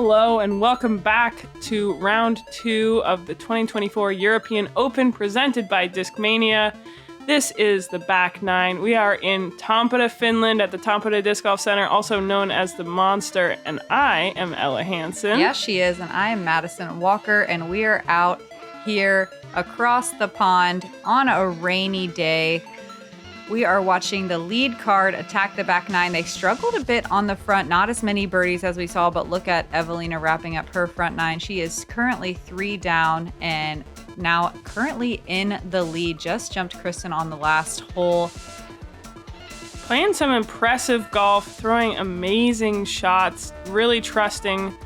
Hello and welcome back to round 2 of the 2024 European Open presented by Discmania. This is the back 9. We are in Tampere, Finland at the Tampere Disc Golf Center, also known as the Monster, and I am Ella Hansen. Yes, she is, and I am Madison Walker, and we are out here across the pond on a rainy day. We are watching the lead card attack the back 9. They struggled a bit on the front, not as many birdies as we saw, but look at Eveliina wrapping up her front 9. She is currently 3 down and now currently in the lead. Just jumped Kristin on the last hole. Playing some impressive golf, throwing amazing shots, really trusting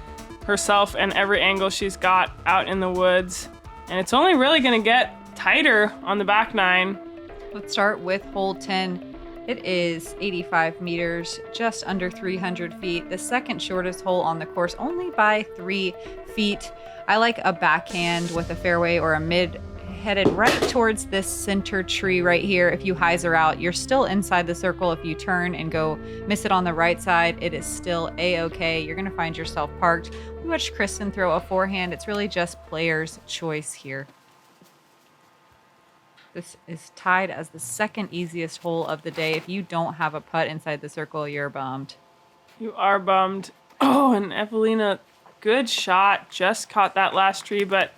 herself and every angle she's got out in the woods. And it's only really going to get tighter on the back 9. Let's start with hole 10. It is 85 meters, just under 300 feet. The second shortest hole on the course, only by 3 feet. I like a backhand with a fairway or a mid headed right towards this center tree right here. If you hyzer out, you're still inside the circle. If you turn and go miss it on the right side, it is still a-okay. You're going to find yourself parked. We watched Kristin throw a forehand. It's really just player's choice here. This is tied as the second easiest hole of the day. If you don't have a putt inside the circle, you're bummed. You are bummed. Oh, and Eveliina, good shot. Just caught that last tree, but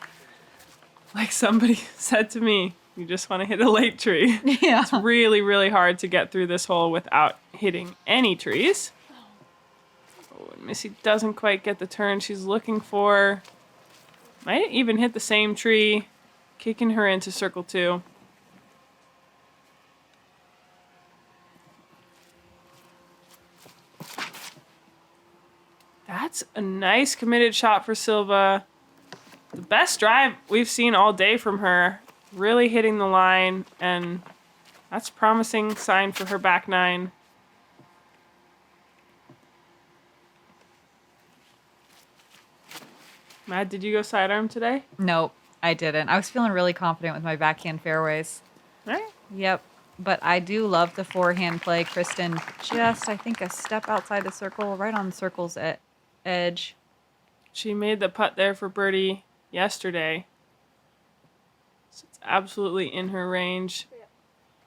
like somebody said to me, you just want to hit a late tree. Yeah. It's really, really hard to get through this hole without hitting any trees. Oh, and Missy doesn't quite get the turn she's looking for. Might even hit the same tree, kicking her into circle 2. That's a nice committed shot for Silva. The best drive we've seen all day from her. Really hitting the line, and that's a promising sign for her back 9. Mad, did you go sidearm today? Nope, I didn't. I was feeling really confident with my backhand fairways. All right. Yep. But I do love the forehand play. Kristin just, I think, a step outside the circle, right on the circle's edge. She made the putt there for birdie yesterday. So it's absolutely in her range.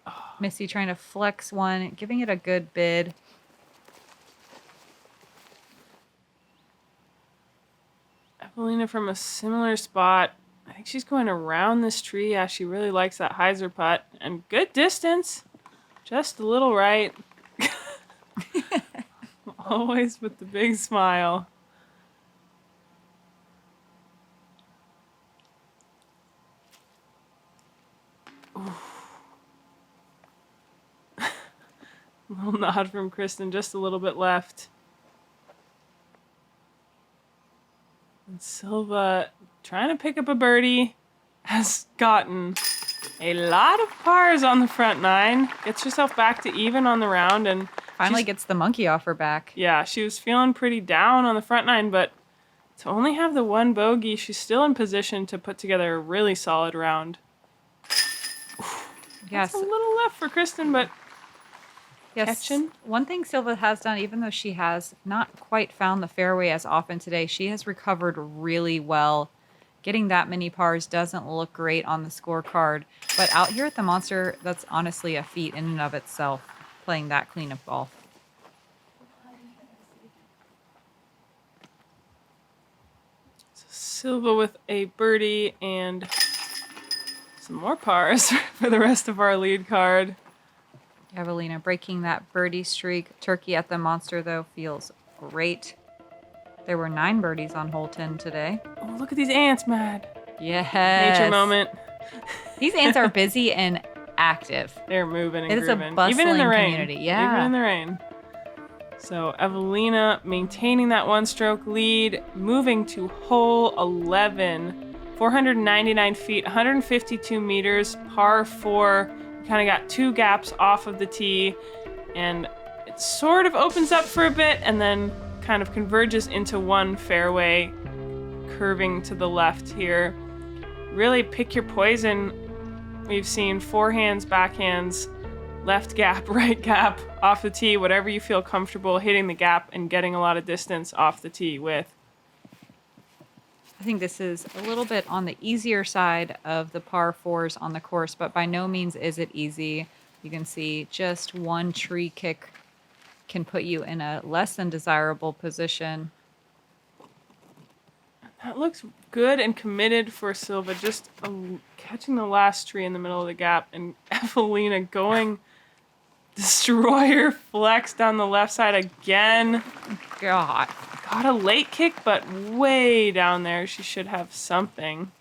Oh. Missy trying to flex one, giving it a good bid. Eveliina from a similar spot. I think she's going around this tree. Yeah, she really likes that hyzer putt. And good distance. Just a little right. Always with the big smile. Little nod from Kristin, just a little bit left. And Silva, trying to pick up a birdie, has gotten a lot of pars on the front 9. Gets herself back to even on the round, and finally gets the monkey off her back. Yeah, she was feeling pretty down on the front 9, but to only have the one bogey, she's still in position to put together a really solid round. Yes. That's a little left for Kristin, but yes. Catching. One thing Silva has done, even though she has not quite found the fairway as often today, she has recovered really well. Getting that many pars doesn't look great on the scorecard, but out here at the Monster, that's honestly a feat in and of itself, playing that clean of golf. So Silva with a birdie and some more pars for the rest of our lead card. Eveliina breaking that birdie streak. Turkey at the Monster, though, feels great. There were 9 birdies on hole 10 today. Oh, look at these ants, Mad. Yes. Nature moment. These ants are busy and active. They're moving and It is grooving. a bustling Even in the rain. community. Yeah. Even in the rain. So Eveliina maintaining that one-stroke lead, moving to hole 11. 499 feet, 152 meters, par 4. Kind of got 2 gaps off of the tee, and it sort of opens up for a bit and then kind of converges into one fairway, curving to the left here. Really pick your poison. We've seen forehands, backhands, left gap, right gap, off the tee, whatever you feel comfortable hitting the gap and getting a lot of distance off the tee with. I think this is a little bit on the easier side of the par fours on the course, but by no means is it easy. You can see just one tree kick can put you in a less than desirable position. That looks good and committed for Silva. Just catching the last tree in the middle of the gap, and Eveliina going destroyer flex down the left side again. God. Got a late kick, but way down there. She should have something.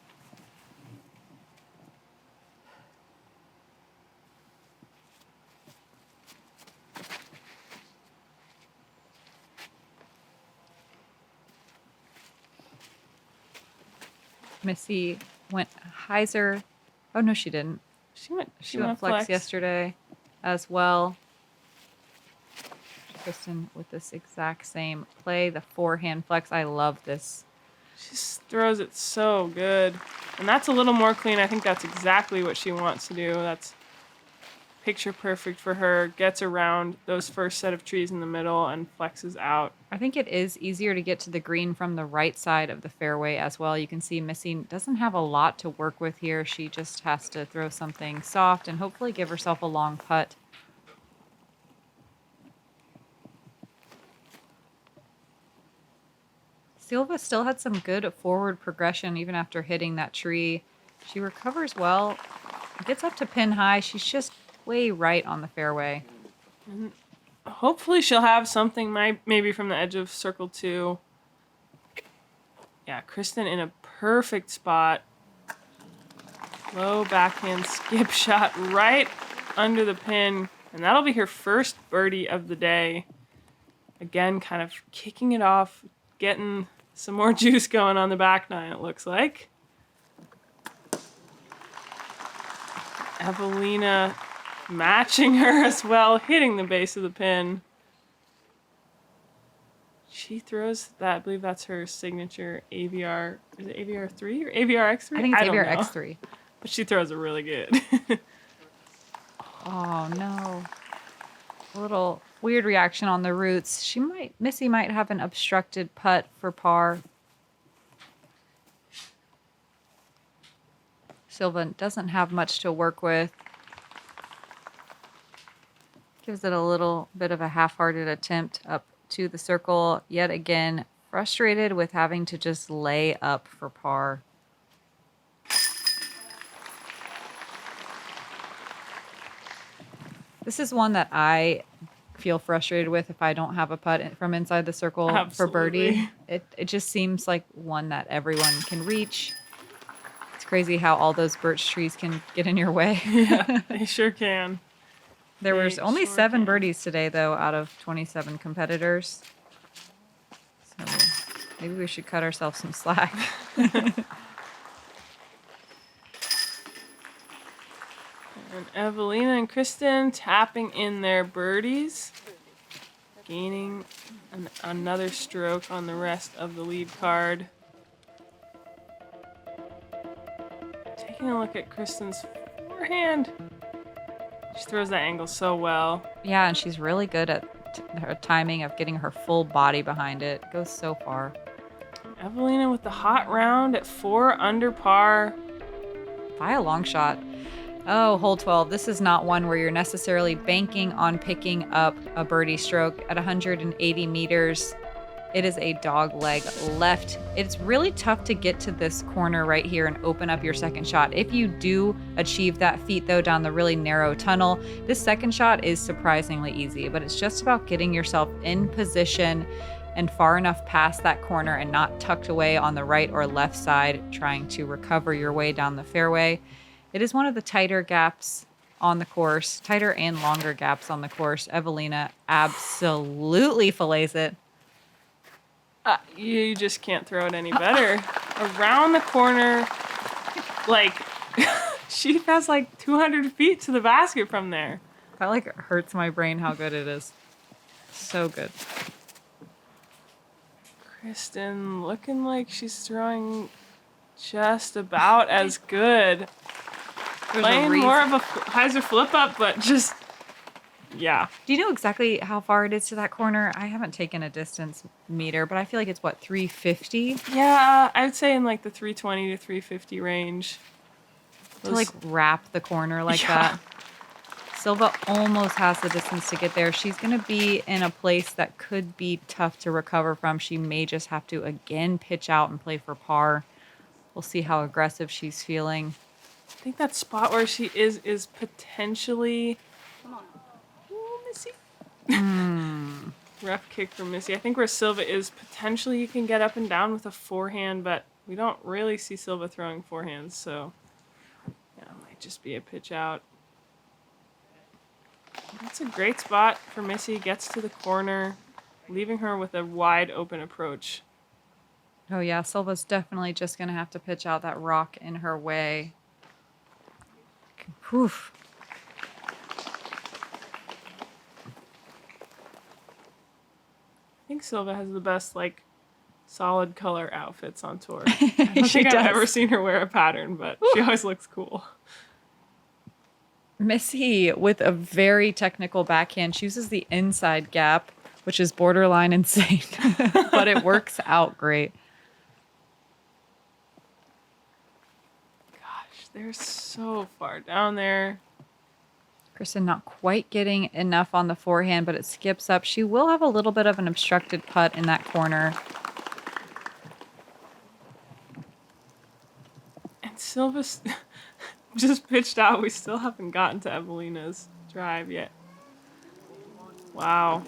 Missy went hyzer. Oh, no, she didn't. She went flex yesterday as well. Kristin with this exact same play, the forehand flex. I love this. She just throws it so good. And that's a little more clean. I think that's exactly what she wants to do. That's picture perfect for her. Gets around those first set of trees in the middle and flexes out. I think it is easier to get to the green from the right side of the fairway as well. You can see Missy doesn't have a lot to work with here. She just has to throw something soft and hopefully give herself a long putt. Silva still had some good forward progression even after hitting that tree. She recovers well, gets up to pin high. She's just way right on the fairway. And hopefully she'll have something maybe from the edge of circle 2. Yeah, Kristin in a perfect spot. Low backhand skip shot right under the pin. And that'll be her first birdie of the day. Again, kind of kicking it off, getting some more juice going on the back nine, it looks like. Eveliina matching her as well, hitting the base of the pin. She throws that, I believe that's her signature AVR. Is it AVR 3 or AVR X3? I think it's AVR X3. But she throws it really good. Oh, no. A little weird reaction on the roots. Missy might have an obstructed putt for par. Silva doesn't have much to work with. Gives it a little bit of a half-hearted attempt up to the circle. Yet again, frustrated with having to just lay up for par. This is one that I feel frustrated with if I don't have a putt from inside the circle for birdie. It just seems like one that everyone can reach. It's crazy how all those birch trees can get in your way. Yeah, they sure can. There was only 7 birdies today, though, out of 27 competitors. So maybe we should cut ourselves some slack. And Eveliina and Kristin tapping in their birdies. Gaining another stroke on the rest of the lead card. Taking a look at Kristin's forehand. She throws that angle so well. Yeah, and she's really good at her timing of getting her full body behind it. It goes so far. Eveliina with the hot round at 4 under par. By a long shot. Oh, hole 12. This is not one where you're necessarily banking on picking up a birdie stroke at 180 meters. It is a dog leg left. It's really tough to get to this corner right here and open up your second shot. If you do achieve that feat, though, down the really narrow tunnel, this second shot is surprisingly easy, but it's just about getting yourself in position and far enough past that corner and not tucked away on the right or left side, trying to recover your way down the fairway. It is one of the tighter gaps on the course, tighter and longer gaps on the course. Eveliina absolutely fillets it. You just can't throw it any better. Around the corner, like, she has like 200 feet to the basket from there. That like hurts my brain how good it is. So good. Kristin looking like she's throwing just about as good. Playing more of a hyzer flip up, but just Yeah. Do you know exactly how far it is to that corner? I haven't taken a distance meter, but I feel like it's, what, 350? Yeah, I'd say in like the 320 to 350 range. To, like, wrap the corner like that. Silva almost has the distance to get there. She's going to be in a place that could be tough to recover from. She may just have to, again, pitch out and play for par. We'll see how aggressive she's feeling. I think that spot where she is potentially... Come on. Ooh, Missy. Rough kick from Missy. I think where Silva is, potentially you can get up and down with a forehand, but we don't really see Silva throwing forehands, so yeah, it might just be a pitch out. That's a great spot for Missy. Gets to the corner, leaving her with a wide open approach. Oh, yeah. Silva's definitely just going to have to pitch out that rock in her way. Oof. I think Silva has the best, like, solid color outfits on tour. I don't think I've ever seen her wear a pattern, but she always looks cool. Missy, with a very technical backhand, chooses the inside gap, which is borderline insane, but it works out great. Gosh, they're so far down there. Kristin not quite getting enough on the forehand, but it skips up. She will have a little bit of an obstructed putt in that corner. And Silva's just pitched out. We still haven't gotten to Evelina's drive yet. Wow.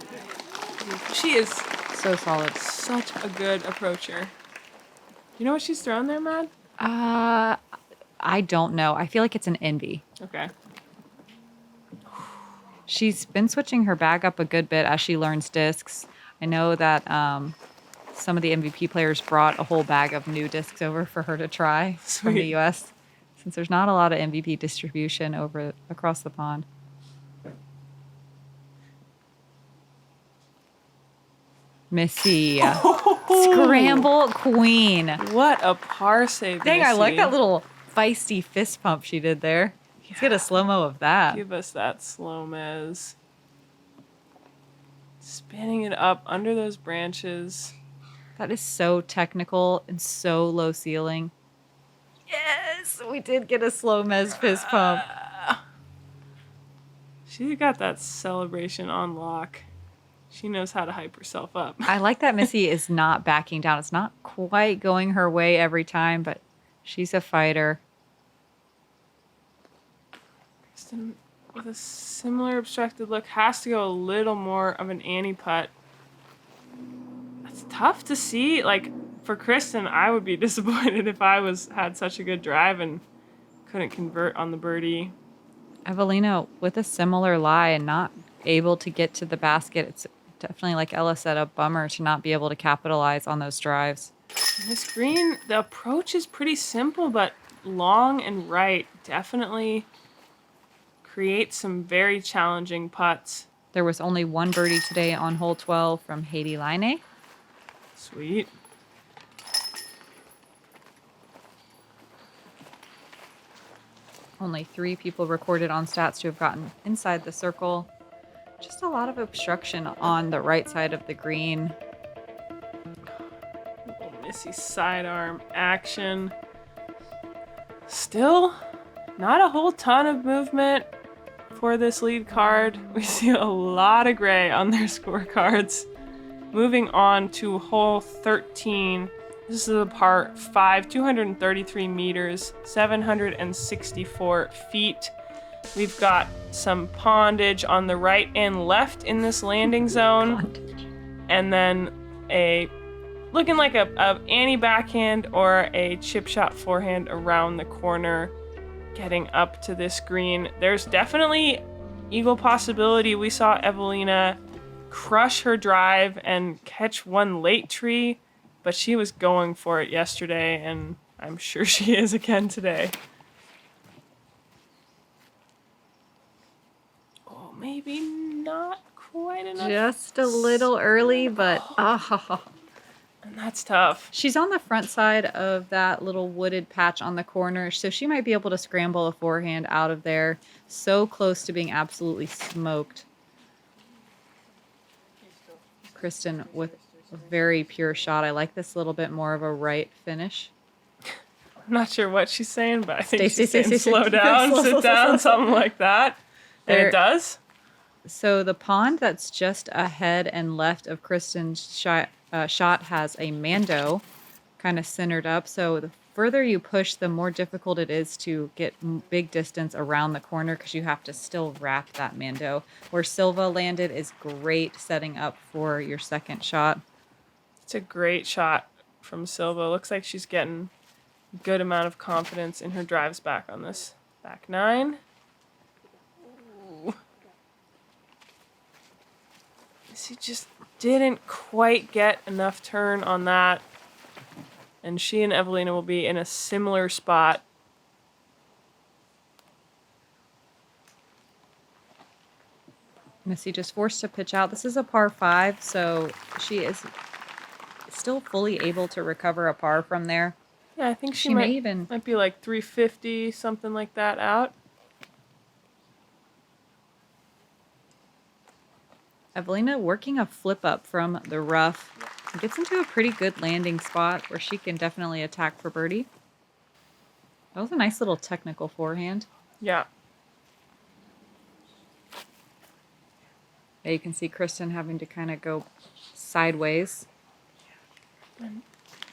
She is so solid. Such a good approacher. You know what she's thrown there, Mad? I don't know. I feel like it's an envy. Okay. She's been switching her bag up a good bit as she learns discs. I know that some of the MVP players brought a whole bag of new discs over for her to try from the U.S. since there's not a lot of MVP distribution across the pond. Missy. Scramble queen. What a par save, Dang, Missy. I like that little feisty fist pump she did there. Let's get a slow-mo of that. Give us that slow-mez. Spinning it up under those branches. That is so technical and so low ceiling. Yes, we did get a slow-mez fist pump. She got that celebration on lock. She knows how to hype herself up. I like that Missy is not backing down. It's not quite going her way every time, but she's a fighter. Kristin, with a similar obstructed look, has to go a little more of an Annie putt. That's tough to see. Like, for Kristin, I would be disappointed if I had such a good drive and couldn't convert on the birdie. Eveliina with a similar lie and not able to get to the basket. It's definitely, like Ella said, a bummer to not be able to capitalize on those drives. This green, the approach is pretty simple, but long and right. Definitely create some very challenging putts. There was only one birdie today on hole 12 from Haiti Line. Sweet. Only 3 people recorded on stats to have gotten inside the circle. Just a lot of obstruction on the right side of the green. Little Missy sidearm action. Still, not a whole ton of movement for this lead card. We see a lot of gray on their scorecards. Moving on to hole 13. This is a par 5, 233 meters, 764 feet. We've got some pondage on the right and left in this landing zone. And then looking like a Annie backhand or a chip shot forehand around the corner, getting up to this green. There's definitely eagle possibility. We saw Eveliina crush her drive and catch one late tree, but she was going for it yesterday, and I'm sure she is again today. Oh, maybe not quite enough. Just a little early, but And that's tough. She's on the front side of that little wooded patch on the corner, so she might be able to scramble a forehand out of there. So close to being absolutely smoked. Kristin with a very pure shot. I like this little bit more of a right finish. I'm not sure what she's saying, but I think Stay, she's stay, saying stay, slow stay. down, Slow, sit slow, slow, down, slow. something like that. And There- it does. So the pond that's just ahead and left of Kristin's shot has a Mando kind of centered up. So the further you push, the more difficult it is to get big distance around the corner because you have to still wrap that Mando. Where Silva landed is great setting up for your second shot. It's a great shot from Silva. Looks like she's getting a good amount of confidence in her drives back on this back nine. Ooh. She just didn't quite get enough turn on that. And she and Eveliina will be in a similar spot. Missy just forced to pitch out. This is a par 5, so she is still fully able to recover a par from there. Yeah, I think She may even might be like 350, something like that out. Eveliina working a flip up from the rough. Gets into a pretty good landing spot where she can definitely attack for birdie. That was a nice little technical forehand. Yeah. Yeah, you can see Kristin having to kind of go sideways.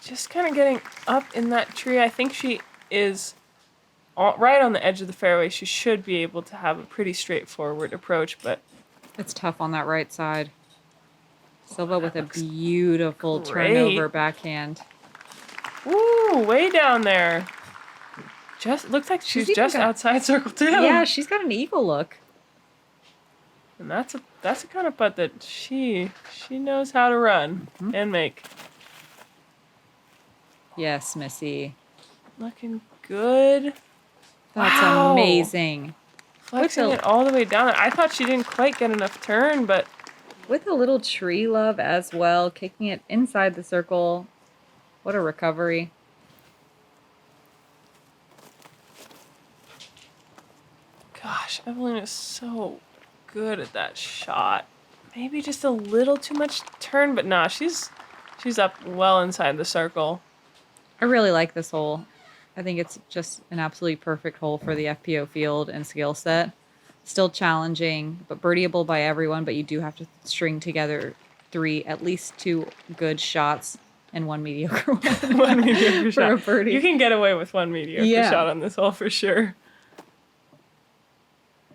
Just kind of getting up in that tree. I think she is right on the edge of the fairway. She should be able to have a pretty straightforward approach, but It's tough on that right side. Silva with a beautiful great. turnover backhand. Ooh, way down there. Just looks like she's even just got- outside circle 2. Yeah, she's got an eagle look. And that's a kind of putt that she knows how to run and make. Yes, Missy. Looking good. That's Wow. amazing. Flexing With it all the way down. I thought she didn't quite get enough turn, but With a little tree love as well, kicking it inside the circle. What a recovery. gosh, Eveliina is so good at that shot. Maybe just a little too much turn, but nah, she's up well inside the circle. I really like this hole. I think it's just an absolutely perfect hole for the FPO field and skill set. Still challenging, but birdieable by everyone, but you do have to string together at least 2 good shots and 1 mediocre one. One mediocre For shot. a birdie. You can get away with 1 mediocre Yeah. shot on this hole for sure.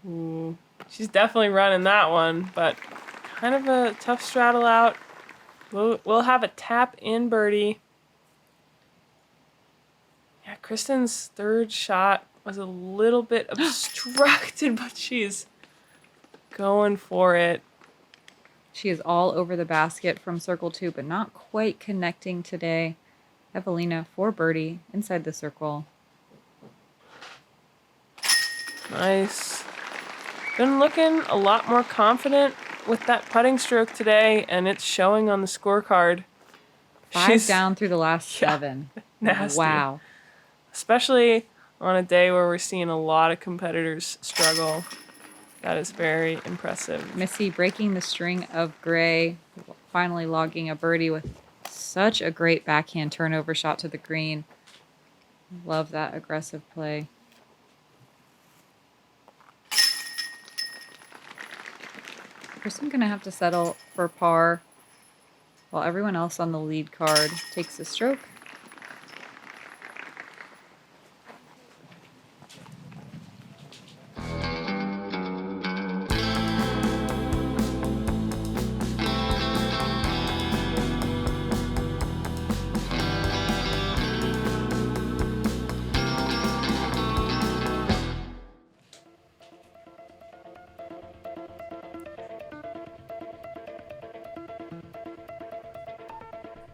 Ooh, she's definitely running that one, but kind of a tough straddle out. We'll have a tap in birdie. Yeah, Kristin's third shot was a little bit obstructed, but she's going for it. She is all over the basket from circle 2, but not quite connecting today. Eveliina for birdie inside the circle. Nice. Been looking a lot more confident with that putting stroke today, and it's showing on the scorecard. 5 down through the last Yeah. 7. Nasty. Wow. Especially on a day where we're seeing a lot of competitors struggle. That is very impressive. Missy breaking the string of gray, finally logging a birdie with such a great backhand turnover shot to the green. Love that aggressive play. Kristin gonna have to settle for par while everyone else on the lead card takes a stroke.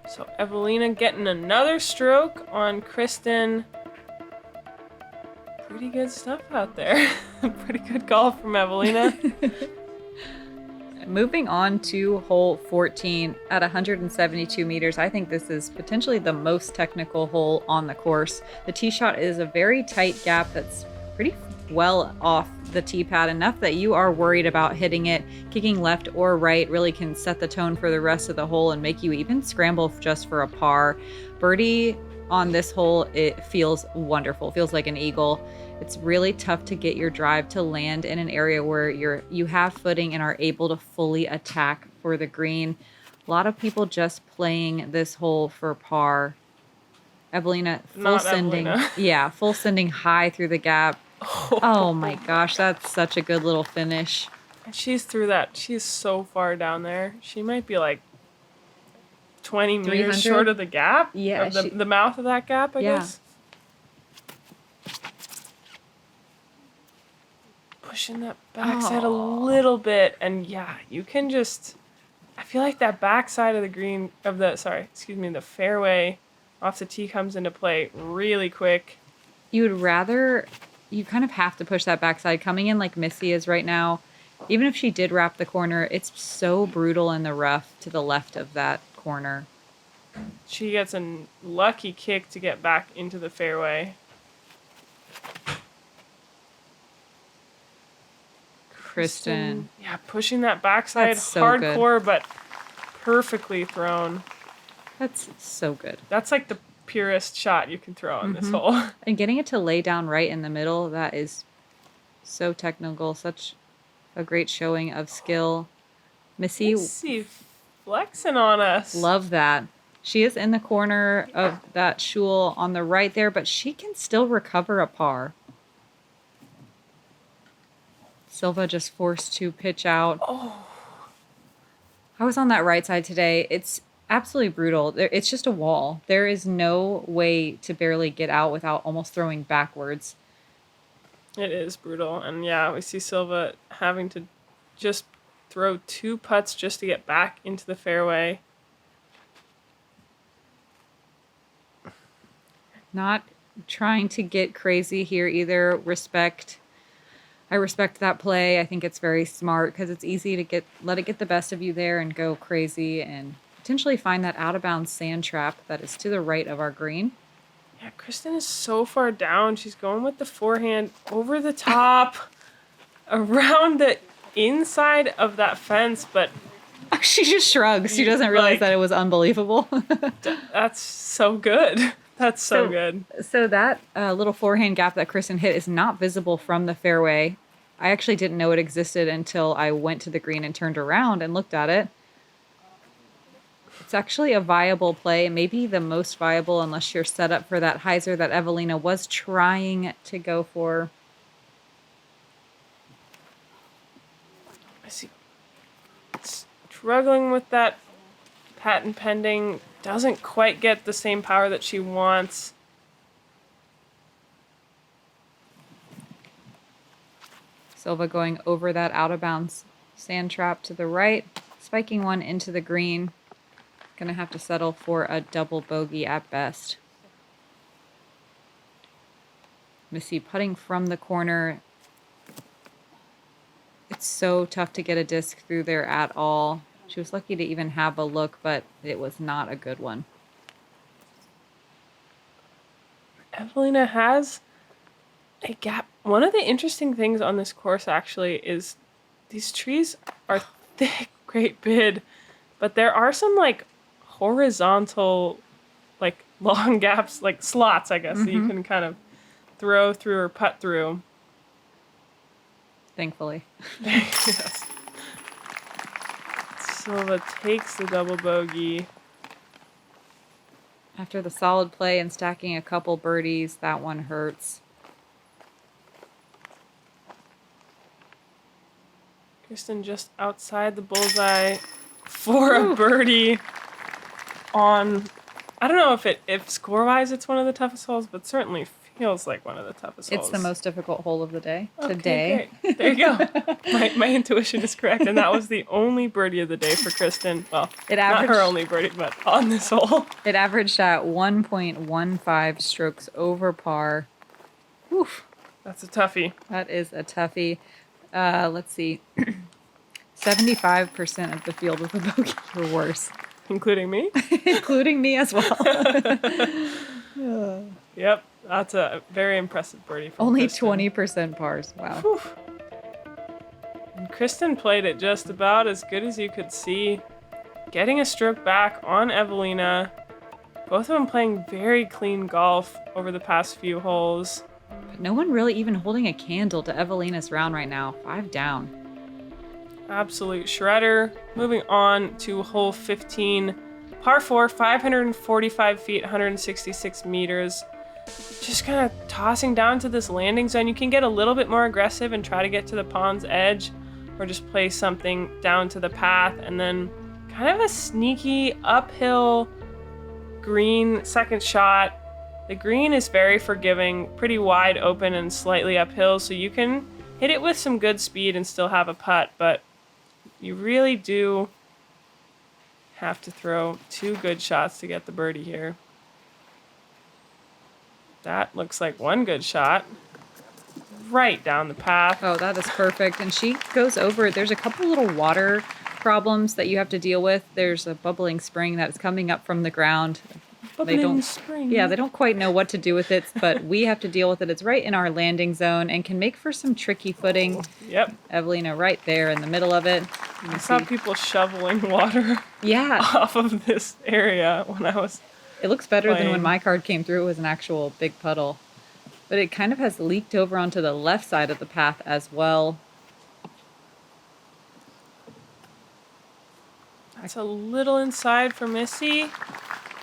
So Eveliina getting another stroke on Kristin. Pretty good stuff out there. Pretty good call from Eveliina. Moving on to hole 14 at 172 meters. I think this is potentially the most technical hole on the course. The tee shot is a very tight gap that's pretty well off the tee pad, enough that you are worried about hitting it. Kicking left or right really can set the tone for the rest of the hole and make you even scramble just for a par. Birdie on this hole, it feels wonderful. It feels like an eagle. It's really tough to get your drive to land in an area where you have footing and are able to fully attack for the green. A lot of people just playing this hole for par. Evelina, full sending. Evelina. Yeah, full sending high through the gap. Oh my gosh, that's such a good little finish. And she's through that. She's so far down there. She might be like 20 meters short of the gap. Yeah. Of the mouth of that gap, I guess. Pushing that backside a little bit. And yeah, you can just... I feel like that backside of the green... the fairway off the tee comes into play really quick. You kind of have to push that backside. Coming in like Missy is right now, even if she did wrap the corner, it's so brutal in the rough to the left of that corner. She gets a lucky kick to get back into the fairway. Kristin. Yeah, pushing that backside That's so hardcore, but perfectly thrown. That's so good. That's like the purest shot you can throw on this hole. And getting it to lay down right in the middle, that is so technical. Such a great showing of skill. Missy flexing on us. Love that. She is in the corner of that shul on the right there, but she can still recover a par. Silva just forced to pitch out. Oh. I was on that right side today. It's absolutely brutal. It's just a wall. There is no way to barely get out without almost throwing backwards. It is brutal. And yeah, we see Silva having to just throw 2 putts just to get back into the fairway. Not trying to get crazy here either. I respect that play. I think it's very smart because it's easy to let it get the best of you there and go crazy and potentially find that out-of-bounds sand trap that is to the right of our green. Yeah, Kristin is so far down. She's going with the forehand over the top, around the inside of that fence, but... She just shrugs. She doesn't realize that it was unbelievable. That's so good. That's so good. So that little forehand gap that Kristin hit is not visible from the fairway. I actually didn't know it existed until I went to the green and turned around and looked at it. It's actually a viable play, maybe the most viable unless you're set up for that hyzer that Evelina was trying to go for. I see. Struggling with that patent pending. Doesn't quite get the same power that she wants. Silva going over that out-of-bounds sand trap to the right, spiking one into the green. Gonna have to settle for a double bogey at best. Missy putting from the corner. It's so tough to get a disc through there at all. She was lucky to even have a look, but it was not a good one. Evelina has a gap. One of the interesting things on this course actually is these trees are thick, great bid, but there are some like horizontal, like long gaps, like slots, I guess, that you can kind of throw through or putt through. Thankfully. Yes. Silva takes the double bogey. After the solid play and stacking a couple birdies, that one hurts. Kristin just outside the bullseye for a birdie on... I don't know if score-wise it's one of the toughest holes, but certainly feels like one of the toughest holes. It's the most difficult hole of the day. Okay, today. Great. There you go. My intuition is correct, and that was the only birdie of the day for Kristin. Well, not her only birdie, but on this hole. It averaged at 1.15 strokes over par. Oof. That's a toughie. That is a toughie. Let's see. 75% of the field with a bogey or worse. Including me? Including me as well. Yep. That's a very impressive birdie from Only Kristin. 20% pars. Wow. Whew. And Kristin played it just about as good as you could see, getting a stroke back on Eveliina. Both of them playing very clean golf over the past few holes. But no one really even holding a candle to Eveliina's round right now. 5 down. Absolute shredder. Moving on to hole 15. Par 4, 545 feet, 166 meters. Just kind of tossing down to this landing zone. You can get a little bit more aggressive and try to get to the pond's edge, or just play something down to the path, and then kind of a sneaky uphill green second shot. The green is very forgiving, pretty wide open and slightly uphill, so you can hit it with some good speed and still have a putt, but you really do have to throw 2 good shots to get the birdie here. That looks like one good shot. Right down the path. Oh, that is perfect. And she goes over it. There's a couple little water problems that you have to deal with. There's a bubbling spring that's coming up from the ground. Bubbling spring. Yeah, they don't quite know what to do with it, but we have to deal with it. It's right in our landing zone and can make for some tricky footing. Yep. Eveliina right there in the middle of it. I saw people shoveling water off of this area when I was It looks better playing. than when my card came through. It was an actual big puddle. But it kind of has leaked over onto the left side of the path as well. It's a little inside for Missy,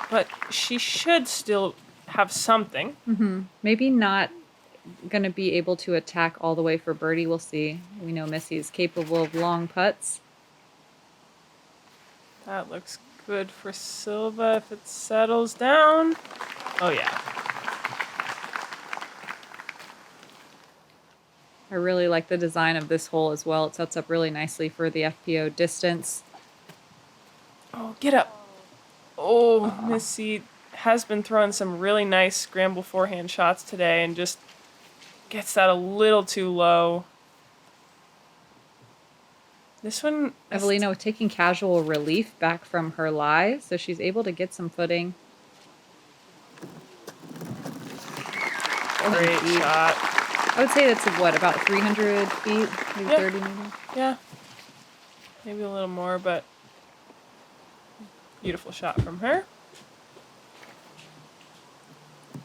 but she should still have something. Maybe not going to be able to attack all the way for birdie. We'll see. We know Missy is capable of long putts. That looks good for Silva if it settles down. Oh, yeah. I really like the design of this hole as well. It sets up really nicely for the FPO distance. Oh, get up. Oh, Missy has been throwing some really nice scramble forehand shots today and just gets that a little too low. This one... Eveliina was taking casual relief back from her lie, so she's able to get some footing. Great shot. I would say that's, what, about 300 feet? Maybe 30 meters? Yeah. Maybe a little more, but beautiful shot from her.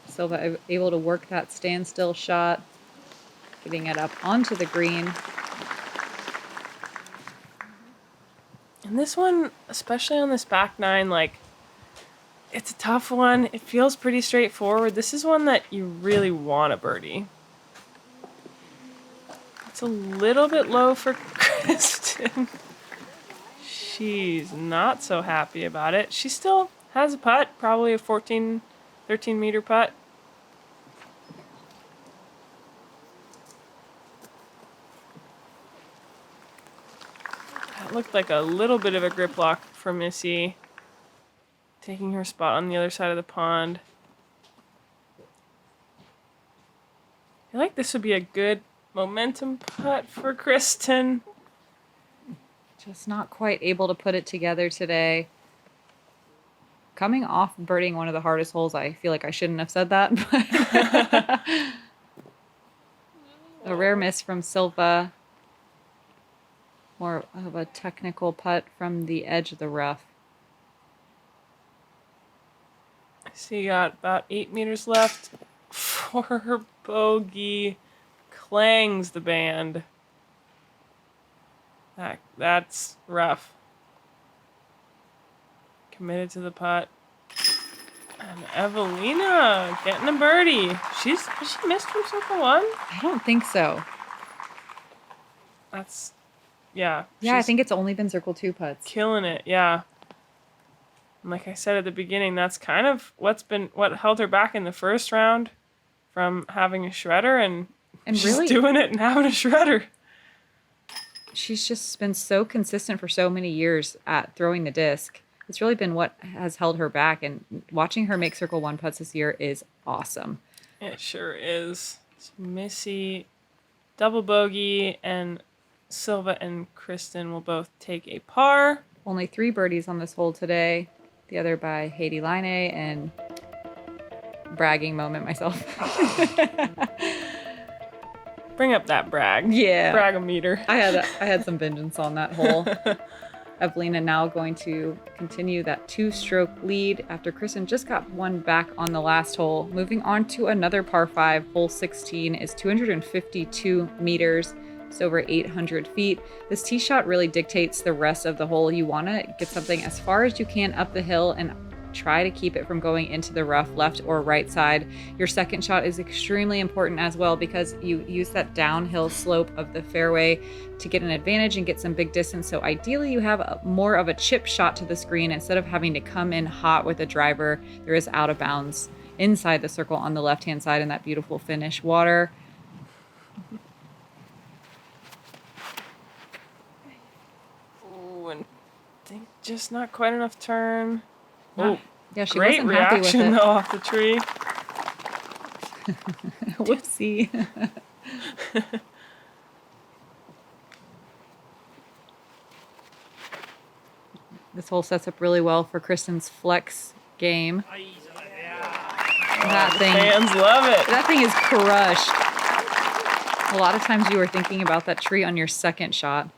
Silva able to work that standstill shot, getting it up onto the green. And this one, especially on this back nine, like, it's a tough one. It feels pretty straightforward. This is one that you really want a birdie. It's a little bit low for Kristin. She's not so happy about it. She still has a putt, probably a 13 meter putt. That looked like a little bit of a grip lock for Missy, taking her spot on the other side of the pond. I feel like this would be a good momentum putt for Kristin. Just not quite able to put it together today. Coming off birding one of the hardest holes, I feel like I shouldn't have said that. But a rare miss from Silva. More of a technical putt from the edge of the rough. I see you got about 8 meters left for her bogey. Clangs the band. That's rough. Committed to the putt. And Eveliina getting a birdie. Has she missed from circle one? I don't think so. That's, yeah. Yeah, I she's think it's only been circle 2 putts. killing it, yeah. And like I said at the beginning, that's kind of what held her back in the first round from having a shredder, and she's really doing it and having a shredder. She's just been so consistent for so many years at throwing the disc. It's really been what has held her back, and watching her make circle 1 putts this year is awesome. It sure is. It's Missy, double bogey, and Silva and Kristin will both take a par. Only 3 birdies on this hole today. The other by Heidi Line and bragging moment myself. Bring up that brag. Yeah. Brag-o-meter. I had some vengeance on that hole. Eveliina now going to continue that 2-stroke lead after Kristin just got one back on the last hole. Moving on to another par 5, hole 16 is 252 meters. It's over 800 feet. This tee shot really dictates the rest of the hole. You want to get something as far as you can up the hill and try to keep it from going into the rough left or right side. Your second shot is extremely important as well because you use that downhill slope of the fairway to get an advantage and get some big distance. So ideally you have more of a chip shot to the screen instead of having to come in hot with a driver. There is out of bounds inside the circle on the left-hand side in that beautiful Finnish water. Ooh, and I think just not quite enough turn. Oh, yeah, she great wasn't happy reaction with it. though off the tree. Whoopsie. This hole sets up really well for Kristin's flex game. That thing, Fans love it. that thing is crushed. A lot of times you were thinking about that tree on your second shot.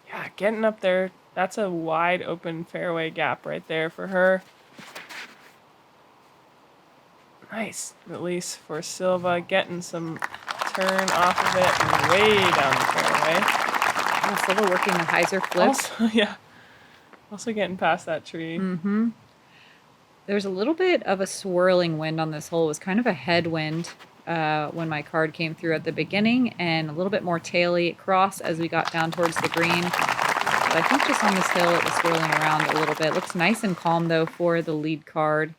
Yeah, getting up there. That's a wide open fairway gap right there for her. Nice release for Silva, getting some turn off of it and way down the fairway. Oh, Silva working the hyzer flip. Also, yeah. Also getting past that tree. Mm-hmm. There's a little bit of a swirling wind on this hole. It was kind of a headwind when my card came through at the beginning, and a little bit more taily across as we got down towards the green. But I think just on this hill it was swirling around a little bit. Looks nice and calm though for the lead card.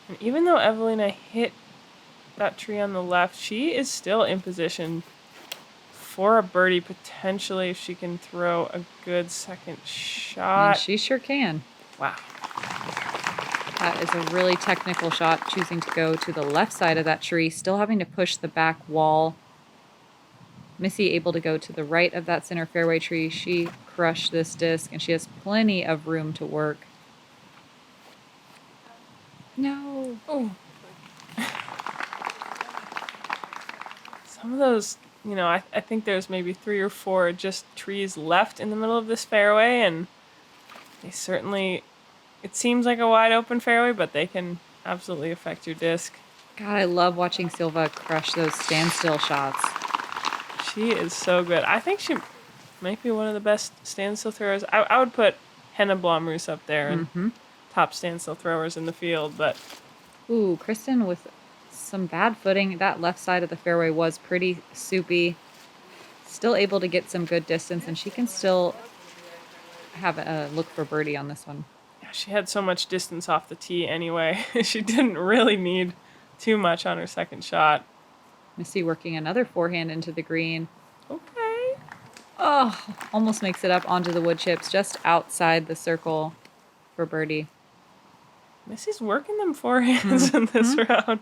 And even though Eveliina hit that tree on the left, she is still in position for a birdie potentially if she can throw a good second shot. And she sure can. Wow. That is a really technical shot, choosing to go to the left side of that tree, still having to push the back wall. Missy able to go to the right of that center fairway tree. She crushed this disc, and she has plenty of room to work. No. Oh. Some of those, you know, I think there's maybe 3 or 4 just trees left in the middle of this fairway, and they certainly, it seems like a wide open fairway, but they can absolutely affect your disc. God, I love watching Silva crush those standstill shots. She is so good. I think she might be one of the best standstill throwers. I would put Henna Blomroos up there and top standstill throwers in the field, but... Ooh, Kristin with some bad footing. That left side of the fairway was pretty soupy. Still able to get some good distance, and she can still have a look for birdie on this one. Yeah, she had so much distance off the tee anyway. She didn't really need too much on her second shot. Missy working another forehand into the green. Okay. Oh, almost makes it up onto the wood chips just outside the circle for birdie. Missy's working them forehands in this round.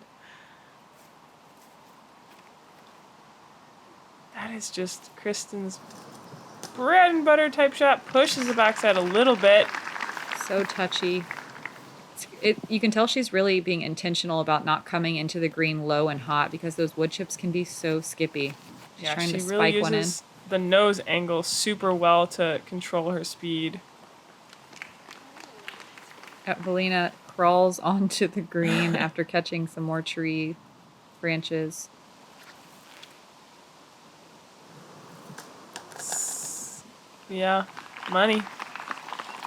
That is just Kristin's bread and butter type shot. Pushes the backside a little bit. So touchy. You can tell she's really being intentional about not coming into the green low and hot because those wood chips can be so skippy. She's trying to spike one in. The nose angle super well to control her speed. Eveliina crawls onto the green after catching some more tree branches. Yeah, money.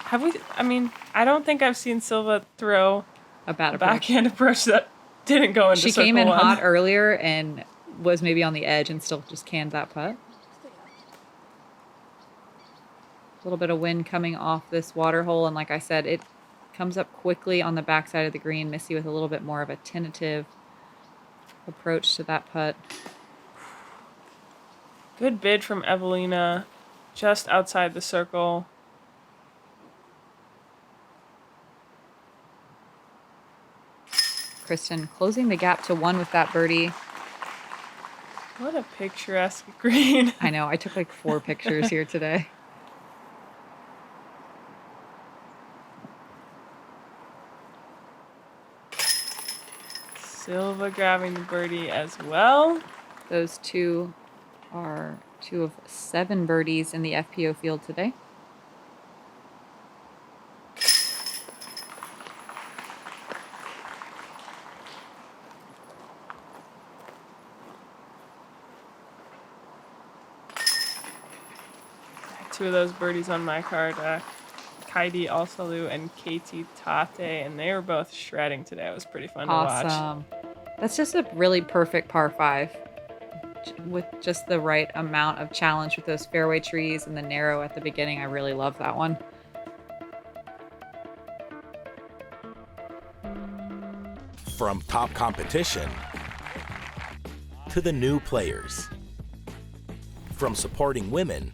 Have we? I mean, I don't think I've seen Silva throw A bad a approach. backhand approach that didn't go into She circle came in one. hot earlier and was maybe on the edge and still just canned that putt. A little bit of wind coming off this water hole, and like I said, it comes up quickly on the backside of the green. Missy with a little bit more of a tentative approach to that putt. Good bid from Eveliina, just outside the circle. Kristin closing the gap to 1 with that birdie. What a picturesque green. I know, I took like 4 pictures here today. Silva grabbing the birdie as well. Those two are 2 of 7 birdies in the FPO field today. Two of those birdies on my card, Kaidi Alsalu and Katie Tate, and they were both shredding today. It was pretty fun to watch. Awesome. That's just a really perfect par 5 with just the right amount of challenge with those fairway trees and the narrow at the beginning. I really love that one. From top competition to the new players, from supporting women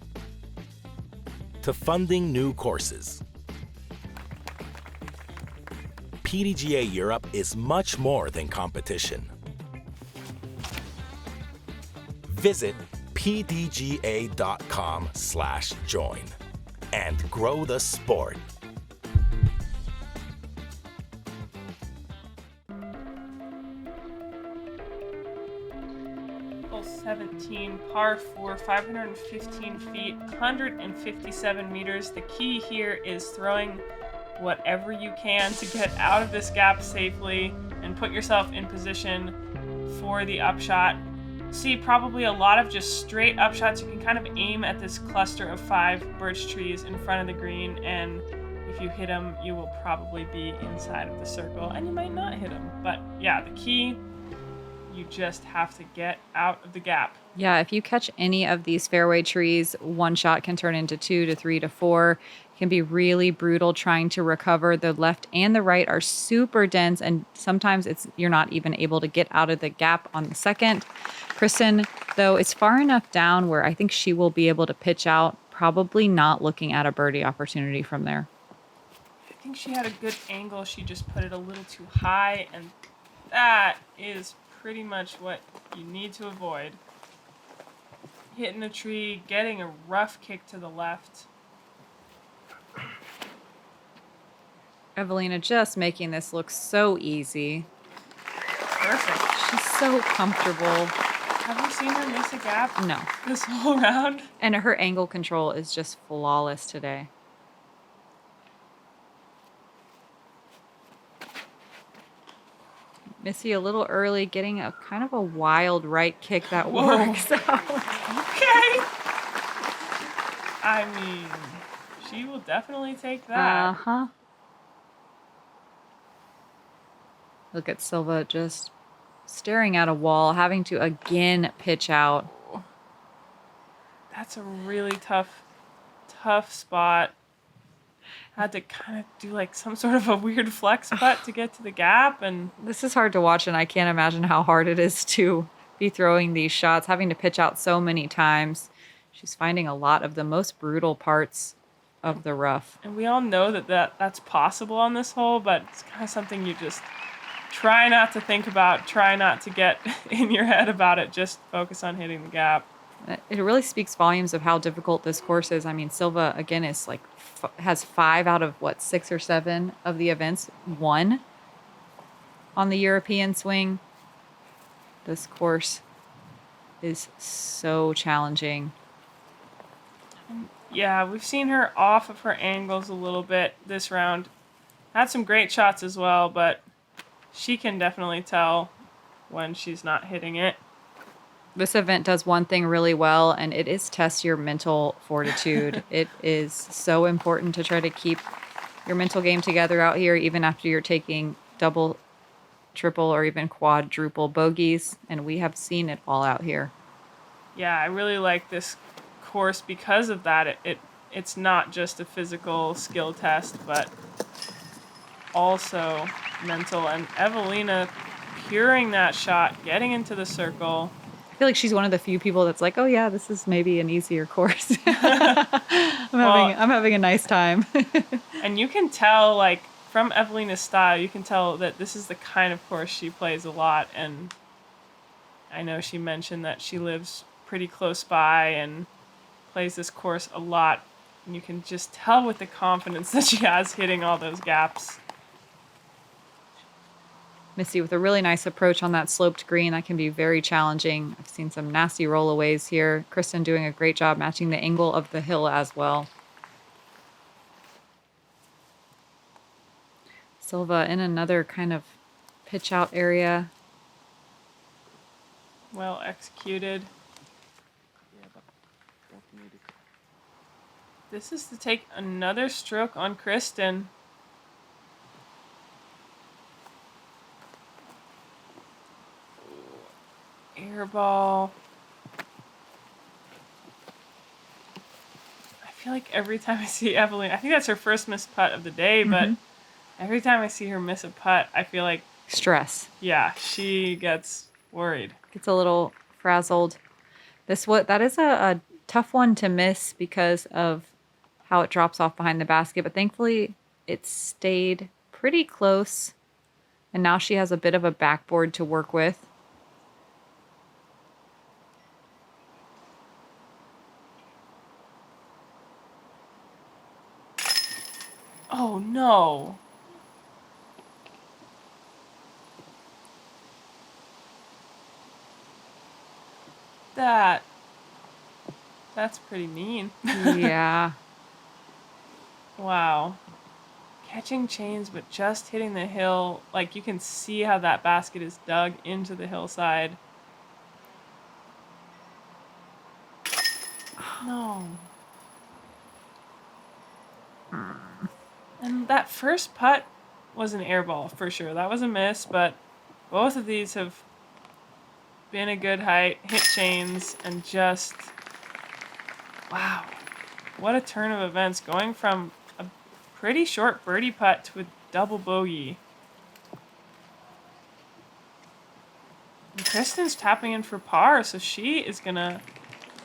to funding new courses. PDGA Europe is much more than competition. Visit pdga.com/join and grow the sport. Hole 17, par 4, 515 feet, 157 meters. The key here is throwing whatever you can to get out of this gap safely and put yourself in position for the upshot. See probably a lot of just straight upshots. You can kind of aim at this cluster of 5 birch trees in front of the green, and if you hit them, you will probably be inside of the circle, and you might not hit them. But yeah, the key, you just have to get out of the gap. Yeah, if you catch any of these fairway trees, one shot can turn into 2 to 3 to 4. It can be really brutal trying to recover. The left and the right are super dense, and sometimes you're not even able to get out of the gap on the second. Kristin, though, it's far enough down where I think she will be able to pitch out, probably not looking at a birdie opportunity from there. I think she had a good angle. She just put it a little too high, and that is pretty much what you need to avoid. Hitting a tree, getting a rough kick to the left. Eveliina just making this look so easy. Perfect. She's so comfortable. Have you seen her miss a gap? No. This whole round? And her angle control is just flawless today. Missy a little early, getting a kind of a wild right kick that works out. Okay. I mean, she will definitely take that. Uh-huh. Look at Silva just staring at a wall, having to again pitch out. That's a really tough spot. Had to kind of do like some sort of a weird flex putt to get to the gap, and This is hard to watch, and I can't imagine how hard it is to be throwing these shots, having to pitch out so many times. She's finding a lot of the most brutal parts of the rough. and we all know that's possible on this hole, but it's kind of something you just try not to think about, try not to get in your head about it, just focus on hitting the gap. It really speaks volumes of how difficult this course is. I mean, Silva, again, is like has 5 out of, 6 or 7 of the events won on the European swing. This course is so challenging. Yeah, we've seen her off of her angles a little bit this round. Had some great shots as well, but she can definitely tell when she's not hitting it. This event does one thing really well, and it is test your mental fortitude. It is so important to try to keep your mental game together out here, even after you're taking double, triple, or even quadruple bogeys, and we have seen it all out here. Yeah, I really like this course because of that. It's not just a physical skill test, but also mental. And Eveliina curing that shot, getting into the circle. I feel like she's one of the few people that's like, oh yeah, this is maybe an easier course. I'm having a nice time. And you can tell, like, from Eveliina's style, you can tell that this is the kind of course she plays a lot. And I know she mentioned that she lives pretty close by and plays this course a lot. And you can just tell with the confidence that she has hitting all those gaps. Missy with a really nice approach on that sloped green. That can be very challenging. I've seen some nasty rollaways here. Kristin doing a great job matching the angle of the hill as well. Silva in another kind of pitch out area. Well executed. This is to take another stroke on Kristin. Air ball. I feel like every time I see Eveliina, I think that's her first missed putt of the day, but every time I see her miss a putt, I feel like Stress. yeah, she gets worried. Gets a little frazzled. That is a tough one to miss because of how it drops off behind the basket, but thankfully it stayed pretty close, and now she has a bit of a backboard to work with. Oh no. That's pretty mean. Yeah. Wow. Catching chains, but just hitting the hill. Like, you can see how that basket is dug into the hillside. No. And that first putt was an air ball, for sure. That was a miss, but both of these have been a good height, hit chains, and just... Wow. What a turn of events. Going from a pretty short birdie putt to a double bogey. And Kristin's tapping in for par, so she is going to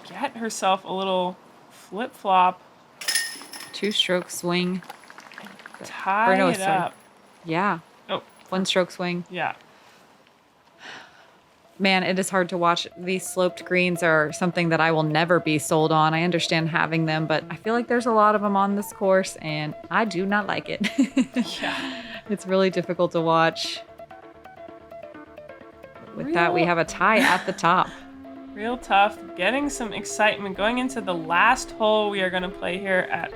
get herself a little flip-flop. 2-stroke swing. Tie it up. Yeah. Oh. 1-stroke swing. Yeah. Man, it is hard to watch. These sloped greens are something that I will never be sold on. I understand having them, but I feel like there's a lot of them on this course, and I do not like it. Yeah. It's really difficult to watch. With that, we have a tie at the top. Real tough. Getting some excitement going into the last hole we are going to play here at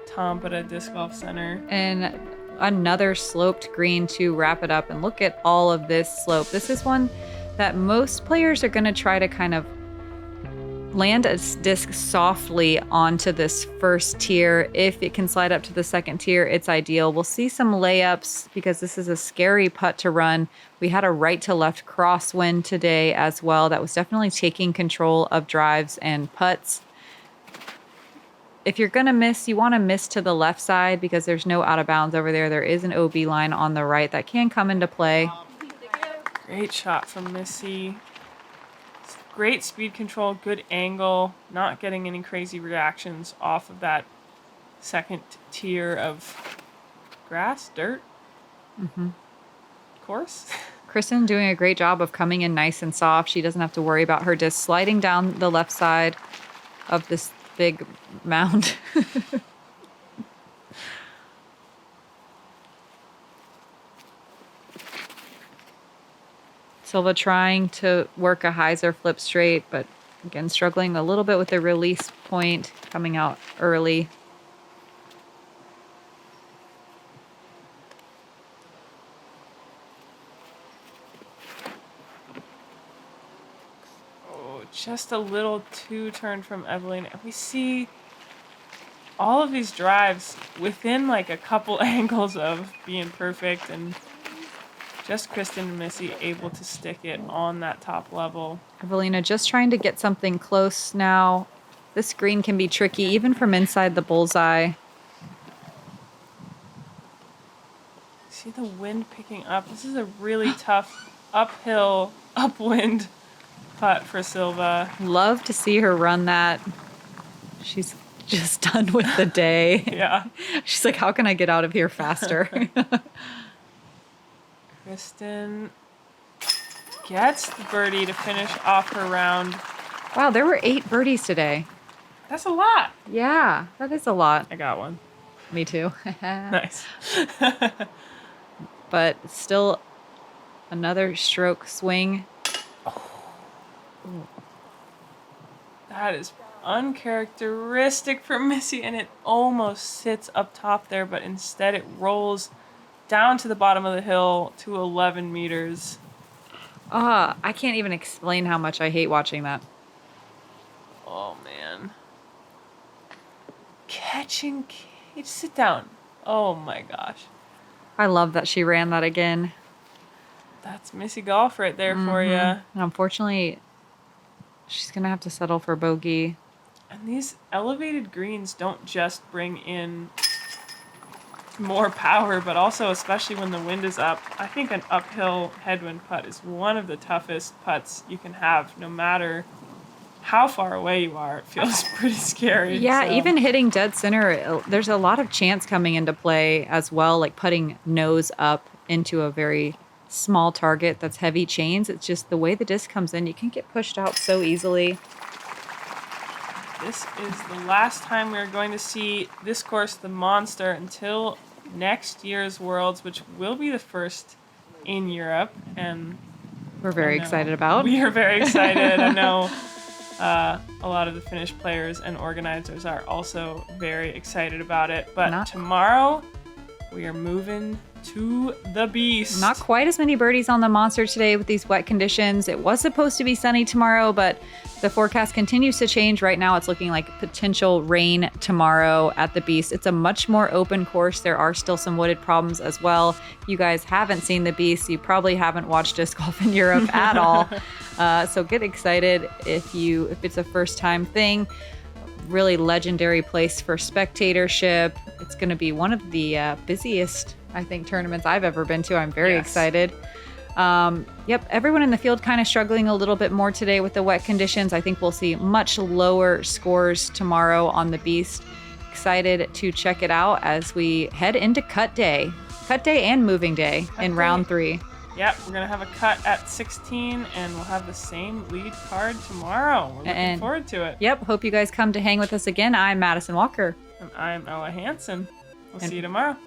Tampere Disc Golf Center. And another sloped green to wrap it up. And look at all of this slope. This is one that most players are going to try to kind of land a disc softly onto this first tier. If it can slide up to the second tier, it's ideal. We'll see some layups because this is a scary putt to run. We had a right to left crosswind today as well. That was definitely taking control of drives and putts. If you're going to miss, you want to miss to the left side because there's no out of bounds over there. There is an OB line on the right that can come into play. Great shot from Missy. Great speed control, good angle, not getting any crazy reactions off of that second tier of grass, dirt, course. Kristin doing a great job of coming in nice and soft. She doesn't have to worry about her disc sliding down the left side of this big mound. Silva trying to work a hyzer flip straight, but again, struggling a little bit with the release point, coming out early. Oh, just a little too turn from Eveliina. We see all of these drives within like a couple angles of being perfect, and just Kristin and Missy able to stick it on that top level. Eveliina just trying to get something close now. This green can be tricky even from inside the bullseye. See the wind picking up. This is a really tough uphill, upwind putt for Silva. Love to see her run that. She's just done with the day. Yeah. She's like, how can I get out of here faster? Kristin gets the birdie to finish off her round. Wow, there were 8 birdies today. That's a lot. Yeah, that is a lot. I got one. Me too. Nice. But still Another stroke swing. That is uncharacteristic for Missy, and it almost sits up top there, but instead it rolls down to the bottom of the hill to 11 meters. I can't even explain how much I hate watching that. Oh, man. Catching cage. Sit down. Oh, my gosh. I love that she ran that again. That's Missy Golf right there for you. Unfortunately, she's going to have to settle for bogey. And these elevated greens don't just bring in more power, but also, especially when the wind is up, I think an uphill headwind putt is one of the toughest putts you can have, no matter how far away you are. It feels pretty scary. Yeah, so. even hitting dead center, there's a lot of chance coming into play as well, like putting nose up into a very small target that's heavy chains. It's just the way the disc comes in, you can get pushed out so easily. This is the last time we're going to see this course, the Monster, until next year's Worlds, which will be the first in Europe. And we're very excited about. We are very excited. I know a lot of the Finnish players and organizers are also very excited about it. But tomorrow, we are moving to the beast. Not quite as many birdies on the Monster today with these wet conditions. It was supposed to be sunny tomorrow, but the forecast continues to change. Right now, it's looking like potential rain tomorrow at the beast. It's a much more open course. There are still some wooded problems as well. If you guys haven't seen the beast, you probably haven't watched disc golf in Europe at all. So get excited if it's a first time thing. Really legendary place for spectatorship. It's going to be one of the busiest, I think, tournaments I've ever been to. I'm very excited. Everyone in the field kind of struggling a little bit more today with the wet conditions. I think we'll see much lower scores tomorrow on the beast. Excited to check it out as we head into cut day and moving day in round 3. Yep, we're going to have a cut at 16, and we'll have the same lead card tomorrow. We're looking forward to it. Yep, hope you guys come to hang with us again. I'm Madison Walker. And I'm Ella Hansen. We'll see you tomorrow.